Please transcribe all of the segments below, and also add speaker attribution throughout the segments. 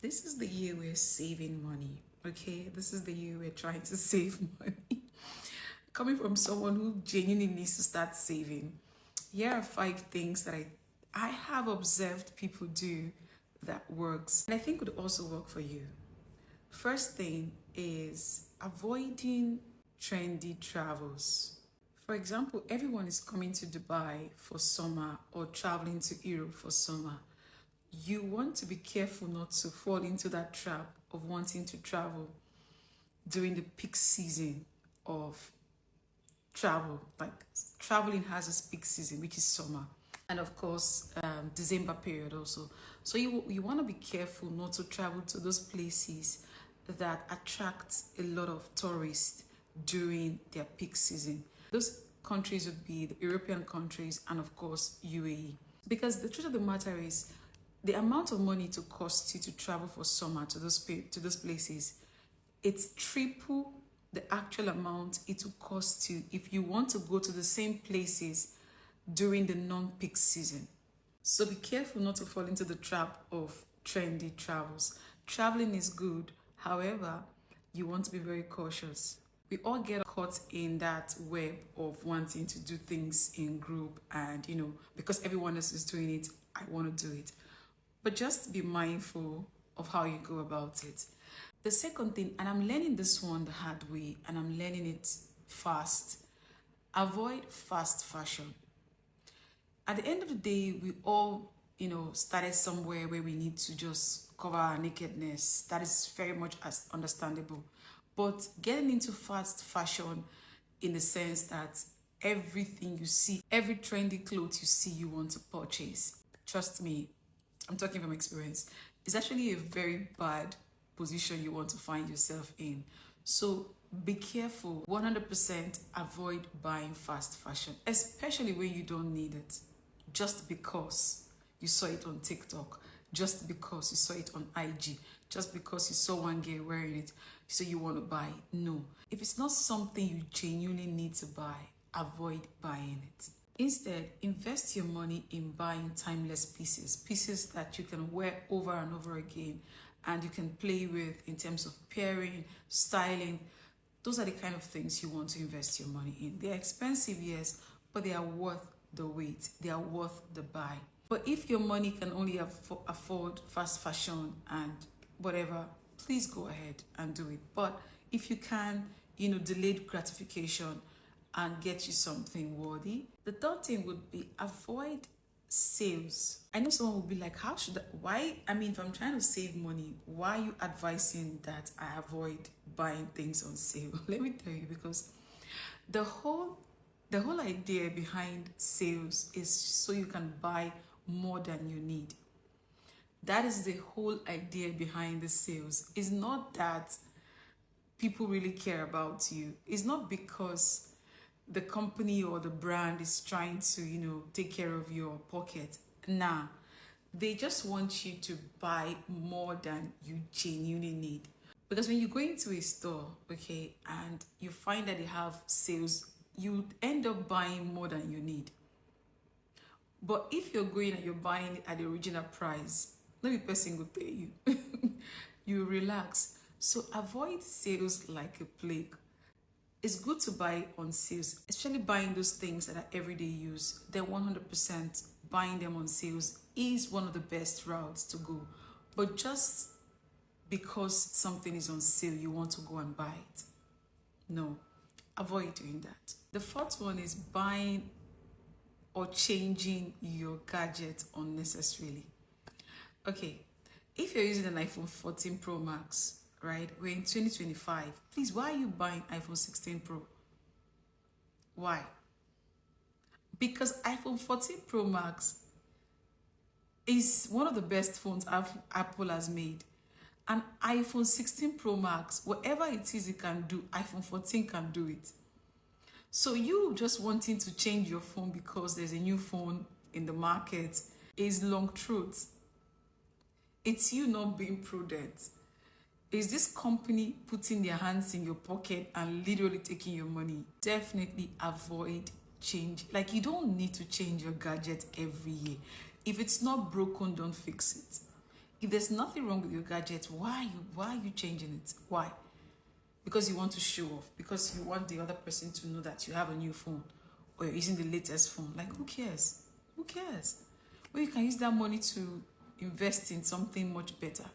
Speaker 1: This is the year we're saving money. Okay, this is the year we're trying to save money. Coming from someone who genuinely needs to start saving, here are 5 things that I have observed people do that works, and I think would also work for you. First thing is avoiding trendy travels. For example, everyone is coming to Dubai for summer or traveling to Europe for summer. You want to be careful not to fall into that trap of wanting to travel during the peak season of travel. Like traveling has its peak season, which is summer, and of course, December period also. So you want to be careful not to travel to those places that attract a lot of tourists during their peak season. Those countries would be the European countries and of course UAE. Because the truth of the matter is, the amount of money to cost you to travel for summer to those places, it's triple the actual amount it will cost you if you want to go to the same places during the non-peak season. So be careful not to fall into the trap of trendy travels. Traveling is good, however, you want to be very cautious. We all get caught in that web of wanting to do things in group, and because everyone else is doing it, I want to do it. But just be mindful of how you go about it. The second thing, and I'm learning this one the hard way, and I'm learning it fast, avoid fast fashion. At the end of the day, we all, started somewhere where we need to just cover our nakedness. That is very much as understandable. But getting into fast fashion in the sense that everything you see, every trendy clothes you see, you want to purchase. Trust me, I'm talking from experience. It's actually a very bad position you want to find yourself in. So be careful. 100% avoid buying fast fashion, especially when you don't need it. Just because you saw it on TikTok, just because you saw it on IG, just because you saw one girl wearing it, so you want to buy it. No. If it's not something you genuinely need to buy, avoid buying it. Instead, invest your money in buying timeless pieces that you can wear over and over again and you can play with in terms of pairing, styling. Those are the kind of things you want to invest your money in. They're expensive, yes, but they are worth the wait. They are worth the buy. But if your money can only afford fast fashion and whatever, please go ahead and do it. But if you can, delayed gratification and get you something worthy. The third thing would be avoid sales. I know someone will be like, if I'm trying to save money, why are you advising that I avoid buying things on sale? Let me tell you, because the whole idea behind sales is so you can buy more than you need. That is the whole idea behind the sales. It's not that people really care about you. It's not because the company or the brand is trying to, take care of your pocket. Nah, they just want you to buy more than you genuinely need. Because when you go into a store, okay, and you find that they have sales, you end up buying more than you need. But if you're going and you're buying it at the original price, let me person go tell you, you relax. So avoid sales like a plague. It's good to buy on sales, especially buying those things that are everyday use. Then 100% buying them on sales is one of the best routes to go. But just because something is on sale, you want to go and buy it. No, avoid doing that. The fourth one is buying or changing your gadget unnecessarily. Okay, if you're using an iPhone 14 Pro Max, right? We're in 2025. Please, why are you buying iPhone 16 Pro? Why? Because iPhone 14 Pro Max is one of the best phones Apple has made. And iPhone 16 Pro Max, whatever it is it can do, iPhone 14 can do it. So you just wanting to change your phone because there's a new phone in the market is long truth. It's you not being prudent. Is this company putting their hands in your pocket and literally taking your money? Definitely avoid change. Like, you don't need to change your gadget every year. If it's not broken, don't fix it. If there's nothing wrong with your gadget, why are you changing it? Why? Because you want to show off, because you want the other person to know that you have a new phone or you're using the latest phone. Like, who cares? Who cares? Well, you can use that money to invest in something much better.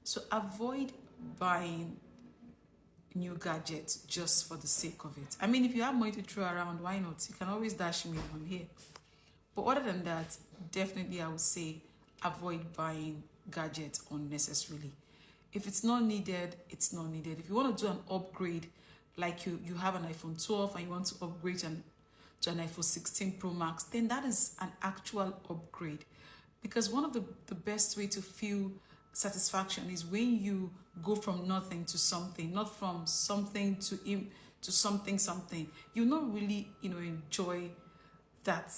Speaker 1: So avoid buying new gadgets just for the sake of it. I mean, if you have money to throw around, why not? You can always dash me on here. But other than that, definitely I would say avoid buying gadgets unnecessarily. If it's not needed, it's not needed. If you want to do an upgrade, like you have an iPhone 12 and you want to upgrade to an iPhone 16 Pro Max, then that is an actual upgrade. Because one of the best way to feel satisfaction is when you go from nothing to something, not from something to something. You not really, enjoy that.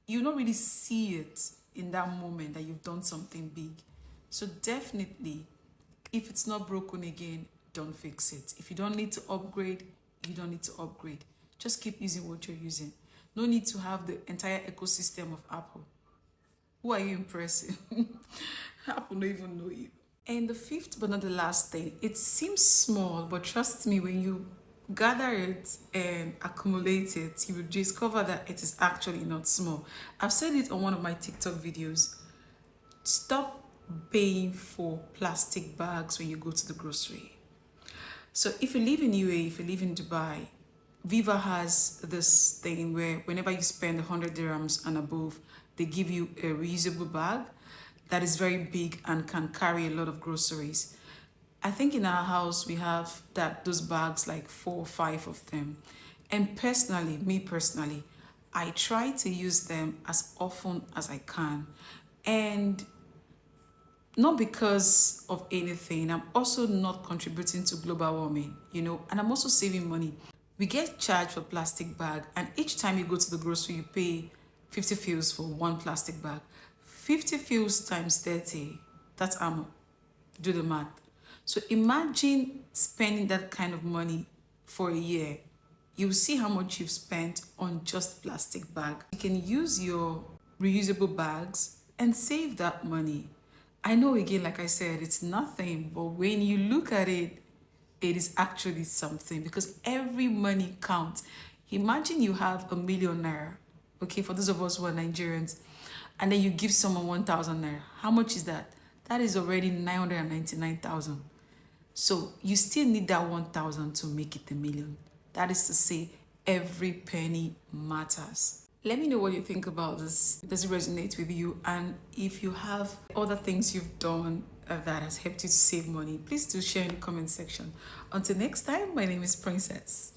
Speaker 1: You not really see it in that moment that you've done something big. So definitely, if it's not broken again, don't fix it. If you don't need to upgrade, you don't need to upgrade. Just keep using what you're using. No need to have the entire ecosystem of Apple. Who are you impressing? Apple don't even know you. And the fifth but not the last thing, it seems small, but trust me, when you gather it and accumulate it, you will discover that it is actually not small. I've said it on one of my TikTok videos. Stop paying for plastic bags when you go to the grocery. So if you live in UAE, if you live in Dubai, Viva has this thing where whenever you spend 100 dirhams and above, they give you a reusable bag that is very big and can carry a lot of groceries. I think in our house we have those bags, like 4 or 5 of them. And me personally, I try to use them as often as I can. And not because of anything, I'm also not contributing to global warming, and I'm also saving money. We get charged for plastic bag, and each time you go to the grocery, you pay 50 fils for one plastic bag. 50 fils times 30, that's ammo. Do the math. So imagine spending that kind of money for a year. You'll see how much you've spent on just plastic bag. You can use your reusable bags and save that money. I know, again, like I said, it's nothing, but when you look at it, it is actually something, because every money counts. Imagine you have ₦1 million, okay, for those of us who are Nigerians, and then you give someone 1,000 naira. How much is that? That is already 999,000. So you still need that 1,000 to make it 1 million. That is to say, every penny matters. Let me know what you think about this. Does it resonate with you? And if you have other things you've done that has helped you to save money, please do share in the comment section. Until next time, my name is Princess.